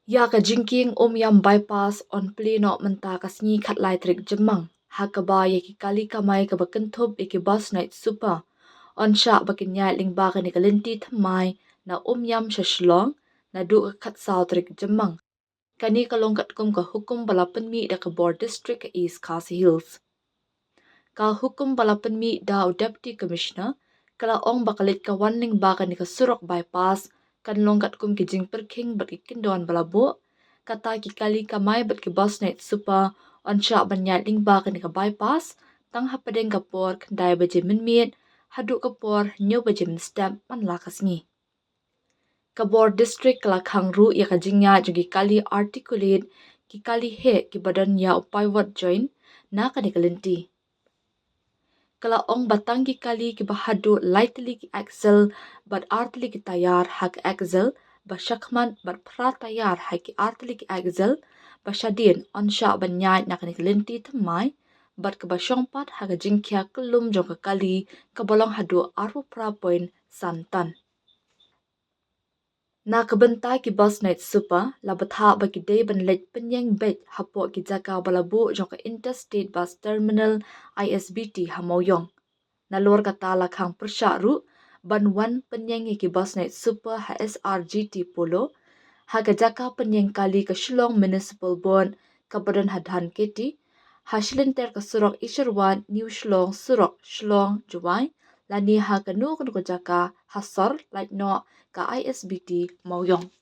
Ya ka jingkieng Umiam bypass on plie no menta kasni khatlai tarik jemang. Hakaba ya ki kali kamai ka bakentop iki bus night super. On shah bakinyai lingba ka nikalinti thamai na Umiam shashlong Naduh khat sao tarik jemang. Kani kalongkat kum ka hukum balapan mi da ka board district East Khasi Hills. Ka hukum balapan mi da deputy commissioner kala ong bakalit ka wanling baka ni ka surok bypass kan longkat kum ki jing perking bat ki kindon balabo kata ki kali kamai bat ki bus night super on shah banyat ling baka ni ka bypass tang hapadeng kapor kandai baje minmiet haduk kapor nyo baje min stamp man lakas ni. Kabor district kala khangru ya ka jingya jogi kali articulate ki kali he ki badan ya upai wat join na ka nikalinti. Kala ong batang ki kali ki bahadu lightly ki axle but artli ki tayar hak axle ba shakman but pra tayar hak ki artli ki axle ba shadin on sha banyai na kanik linti thamai but ka ba shongpat hak jingkya kulum jong ka kali ka bolong hadu arpu pra point santan. Na kabentai ki bus night super la batha ba ki day ban let penyeng bet hapo ki jaka balabu jong ka interstate bus terminal ISBT hamoyong. Nalor kata lakhang persyaru ban wan penyeng ki bus night super ha SRGT polo ha jaka penyeng kali ka Shillong Municipal Bond ka badan hadhan keti ha shilinter ka surok Isherwan New Shillong surok Shillong Juwai lani ha ka nu jaka ha sor like no ka ISBT mauyong.